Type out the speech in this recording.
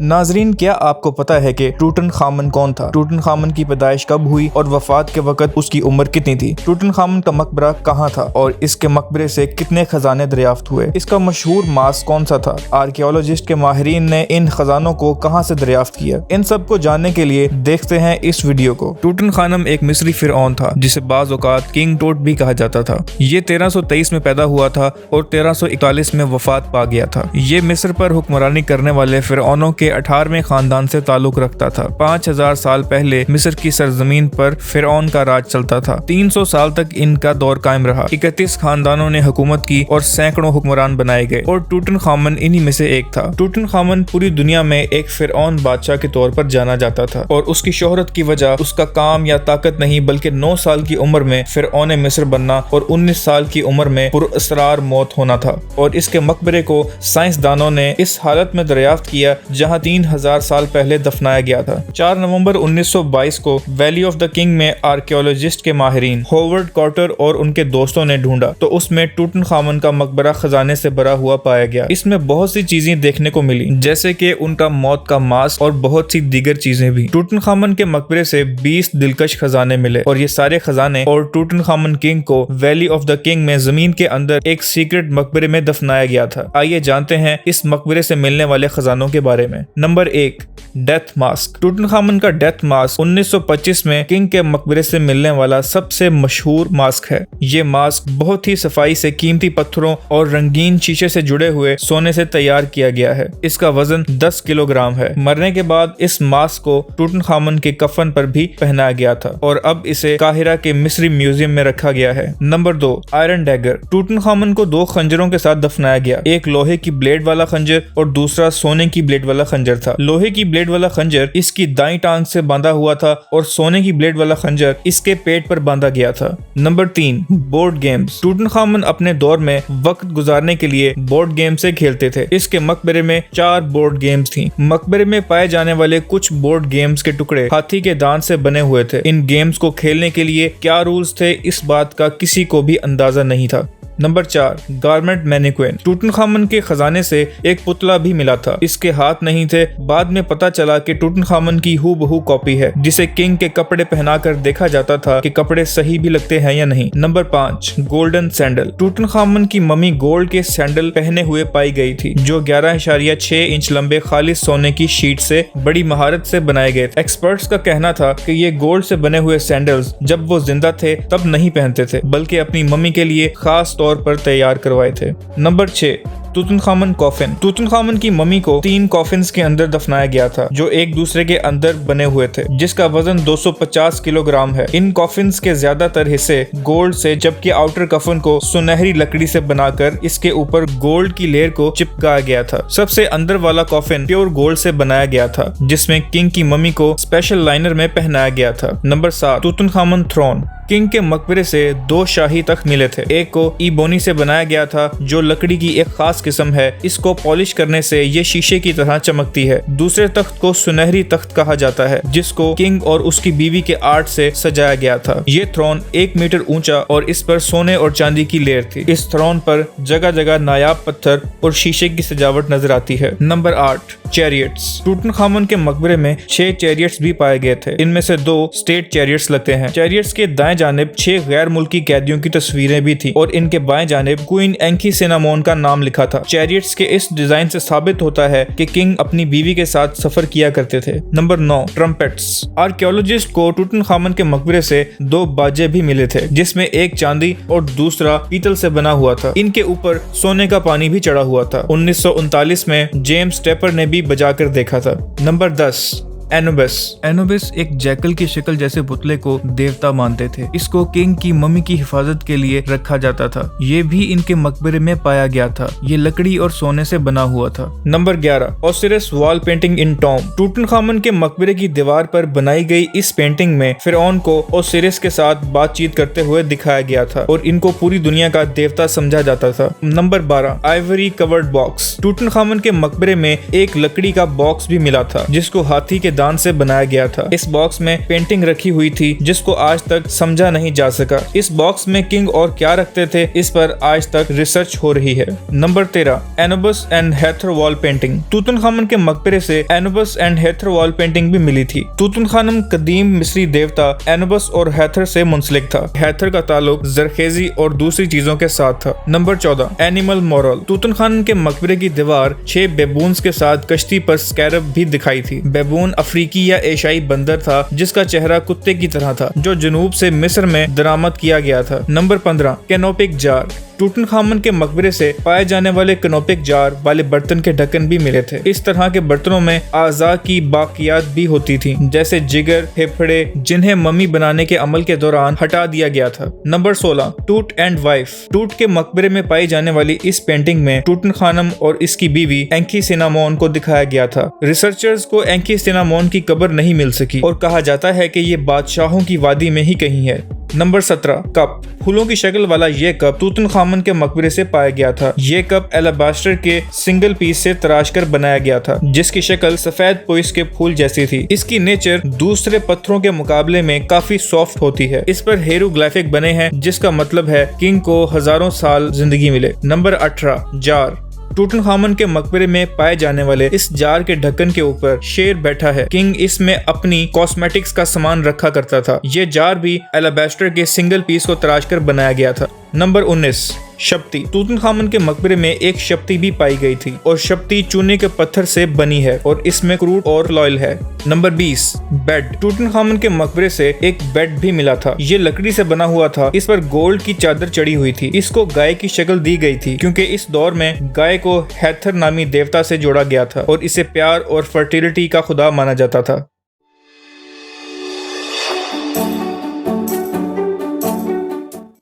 नाजरीन, क्या आपको पता है कि टूटनखामन कौन था? टूटनखामन की पैदाइश कब हुई और वफात के वक्त उसकी उम्र कितनी थी? टूटनखामन का मकबरा कहाँ था और इसके मकबरे से कितने खजाने दरियाफ्त हुए? इसका मशहूर मास्क कौन सा था? आर्कियोलॉजिस्ट के माहिरीन ने इन खजानों को कहाँ से दरियाफ्त किया? इन सब को जानने के लिए देखते हैं इस वीडियो को। टूटनखामन एक मिस्री फिरौन था जिसे बाज़ औक़ात किंग टूट भी कहा जाता था। ये 1323 में पैदा हुआ था और 1341 में वफात पा गया था। ये मिस्र पर हुक्मरानी करने वाले फिरौनों के 18वें खानदान से ताल्लुक रखता था। 5000 साल पहले मिस्र की सरजमीन पर फिरौन का राज चलता था। 300 साल तक इनका दौर कायम रहा। 31 खानदानों ने हुकूमत की और सैकड़ों हुक्मरान बनाए गए और टूटनखामन इन्हीं में से एक था। टूटनखामन पूरी दुनिया में एक फिरौन बादशाह के तौर पर जाना जाता था और उसकी शोहरत की वजह उसका काम या ताकत नहीं बल्कि 9 साल की उम्र में फिरौन मिस्र बनना और 19 साल की उम्र में पुरअसरार मौत होना था। और इसके मकबरे को साइंसदानों ने इस हालत में दरियाफ्त किया जहां 3000 साल पहले दफनाया गया था। 4 नवंबर 1922 को वैली ऑफ द किंग में आर्कियोलॉजिस्ट के माहिरीन होवर्ड कॉर्टर और उनके दोस्तों ने ढूंढा तो उसमें टूटनखामन का मकबरा खजाने से भरा हुआ पाया गया। इसमें बहुत सी चीजें देखने को मिली जैसे कि उनका मौत का मास्क और बहुत सी दीगर चीजें भी। टूटनखामन के मकबरे से 20 दिलकश खजाने मिले और ये सारे खजाने और टूटनखामन किंग को वैली ऑफ द किंग में जमीन के अंदर एक सीक्रेट मकबरे में दफनाया गया था। आइए जानते हैं इस मकबरे से मिलने वाले खजानों के बारे में। Number 1, death mask. टूटनखामन का डेथ मास्क 1925 में किंग के मकबरे से मिलने वाला सबसे मशहूर मास्क है। ये मास्क बहुत ही सफाई से कीमती पत्थरों और रंगीन शीशे से जुड़े हुए सोने से तैयार किया गया है। इसका वजन 10 किलोग्राम है। मरने के बाद इस मास्क को टूटनखामन के कफन पर भी पहनाया गया था और अब इसे काहिरा के मिस्री म्यूजियम में रखा गया है। Number 2, iron dagger. टूटनखामन को 2 खंजरों के साथ दफनाया गया। एक लोहे की ब्लेड वाला खंजर और दूसरा सोने की ब्लेड वाला खंजर था। लोहे की ब्लेड वाला खंजर इसकी दाईं टांग से बांधा हुआ था और सोने की ब्लेड वाला खंजर इसके पेट पर बांधा गया था। Number 3, board games. टूटनखामन अपने दौर में वक्त गुजारने के लिए बोर्ड गेम से खेलते थे। इसके मकबरे में 4 बोर्ड गेम्स थी। मकबरे में पाए जाने वाले कुछ बोर्ड गेम्स के टुकड़े हाथी के दांत से बने हुए थे। इन गेम्स को खेलने के लिए क्या रूल्स थे इस बात का किसी को भी अंदाजा नहीं था। Number 4, garment mannequin. टूटनखामन के खजाने से एक पुतला भी मिला था। इसके हाथ नहीं थे। बाद में पता चला कि टूटनखामन की हूबहू कॉपी है जिसे किंग के कपड़े पहनाकर देखा जाता था कि कपड़े सही भी लगते हैं या नहीं। Number 5, golden sandal. टूटनखामन की मम्मी गोल्ड के सैंडल पहने हुए पाई गई थी जो 11.6 इंच लंबे खालिस सोने की शीट से बड़ी महारत से बनाए गए थे। एक्सपर्ट्स का कहना था कि ये गोल्ड से बने हुए सैंडल्स जब वो जिंदा थे तब नहीं पहनते थे बल्कि अपनी मम्मी के लिए खास तौर पर तैयार करवाए थे। Number 6, टूटनखामन coffin. टूटनखामन की मम्मी को 3 कॉफिन्स के अंदर दफनाया गया था जो एक दूसरे के अंदर बने हुए थे जिसका वजन 250 किलोग्राम है। इन कॉफिन्स के ज्यादातर हिस्से गोल्ड से जबकि आउटर कफन को सुनहरी लकड़ी से बनाकर इसके ऊपर गोल्ड की लेयर को चिपकाया गया था। सबसे अंदर वाला कॉफिन प्योर गोल्ड से बनाया गया था जिसमें किंग की मम्मी को स्पेशल लाइनर में पहनाया गया था। Number 7, टूटनखामन throne. किंग के मकबरे से 2 शाही तख्त मिले थे। एक को इबोनी से बनाया गया था जो लकड़ी की एक खास किस्म है। इसको पॉलिश करने से ये शीशे की तरह चमकती है। दूसरे तख्त को सुनहरी तख्त कहा जाता है जिसको किंग और उसकी बीवी के आर्ट से सजाया गया था। ये थ्रोन 1 मीटर ऊंचा और इस पर सोने और चांदी की लेयर थी। इस थ्रोन पर जगह जगह नायाब पत्थर और शीशे की सजावट नजर आती है। Number 8, chariots. टूटनखामन के मकबरे में 6 चैरियट्स भी पाए गए थे। इनमें से 2 स्टेट चैरियट्स लगते हैं। चैरियट्स के दाएं जानिब 6 गैर मुल्की कैदियों की तस्वीरें भी थी और इनके बाएं जानिब क्वीन एंकी सिनामोन का नाम लिखा था। चैरियट्स के इस डिजाइन से साबित होता है कि किंग अपनी बीवी के साथ सफर किया करते थे। Number 9, trumpets. आर्कियोलॉजिस्ट को टूटनखामन के मकबरे से 2 बाजे भी मिले थे जिसमें एक चांदी और दूसरा पीतल से बना हुआ था। इनके ऊपर सोने का पानी भी चढ़ा हुआ था। 1939 में जेम्स टेपर ने भी बजाकर देखा था। Number 10, Anubis. एनुबिस एक जैकल की शक्ल जैसे पुतले को देवता मानते थे। इसको किंग की मम्मी की हिफाजत के लिए रखा जाता था। ये भी इनके मकबरे में पाया गया था। ये लकड़ी और सोने से बना हुआ था। Number 11, Osiris wall painting in tomb. Tutankhamun के मकबरे की दीवार पर बनाई गई इस पेंटिंग में फिरौन को ओसिरिस के साथ बातचीत करते हुए दिखाया गया था और इनको पूरी दुनिया का देवता समझा जाता था। Number 12, ivory covered box. Tutankhamun के मकबरे में एक लकड़ी का बॉक्स भी मिला था जिसको हाथी के मैदान से बनाया गया था। इस बॉक्स में पेंटिंग रखी हुई थी जिसको आज तक समझा नहीं जा सका। इस बॉक्स में किंग और क्या रखते थे, इस पर आज तक रिसर्च हो रही है। Number 13, Anubis and Hathor wall painting. Tutankhamun के मकबरे से Anubis and Hathor wall painting भी मिली थी। तूतनखामन कदीम मिस्री देवता एनुबस और हेथर से मुंसलिक था। हेथर का ताल्लुक जरखेजी और दूसरी चीजों के साथ था। Number 14, animal moral. तूतनखामन के मकबरे की दीवार 6 बेबून्स के साथ कश्ती पर स्कैरब भी दिखाई थी। बेबून अफ्रीकी या एशियाई बंदर था जिसका चेहरा कुत्ते की तरह था, जो जनूब से मिस्र में दरामद किया गया था। Number 15, कैनोपिक jar. टूटनखामन के मकबरे से पाए जाने वाले कैनोपिक जार वाले बर्तन के ढक्कन भी मिले थे। इस तरह के बर्तनों में आज़ा की बाकियात भी होती थी, जैसे जिगर, फेफड़े, जिन्हें मम्मी बनाने के अमल के दौरान हटा दिया गया था। नंबर 16, टूट एंड वाइफ। टूट के मकबरे में पाई जाने वाली इस पेंटिंग में टूटनखामन और इसकी बीवी एंकी-सिनामोन को दिखाया गया था। रिसर्चर्स को एंकी-सिनामोन की कब्र नहीं मिल सकी और कहा जाता है कि ये बादशाहों की वादी में ही कहीं है। Number 17, cup. फूलों की शक्ल वाला ये कप तूतनखामन के मकबरे से पाया गया था। ये कप एलाबास्टर के सिंगल पीस से तराश कर बनाया गया था, जिसकी शक्ल सफेद पोइस के फूल जैसी थी। इसकी नेचर दूसरे पत्थरों के मुकाबले में काफी सॉफ्ट होती है। इस पर हेरोग्लिफिक बने हैं, जिसका मतलब है किंग को हजारों साल जिंदगी मिले। Number 18, jar. टूटनखामन के मकबरे में पाए जाने वाले इस जार के ढक्कन के ऊपर शेर बैठा है। किंग इसमें अपनी कॉस्मेटिक्स का सामान रखा करता था। ये जार भी एलाबास्टर के सिंगल पीस को तराश कर बनाया गया था। नंबर 19, शप्ती। तूतनखामन के मकबरे में एक शप्ती भी पाई गई थी और शप्ती चूने के पत्थर से बनी है और इसमें क्रूड और लॉयल है। Number 20, bed. टूटनखामन के मकबरे से एक बेड भी मिला था। ये लकड़ी से बना हुआ था। इस पर गोल्ड की चादर चढ़ी हुई थी। इसको गाय की शक्ल दी गई थी क्योंकि इस दौर में गाय को हेथर नामी देवता से जोड़ा गया था और इसे प्यार और फर्टिलिटी का खुदा माना जाता था।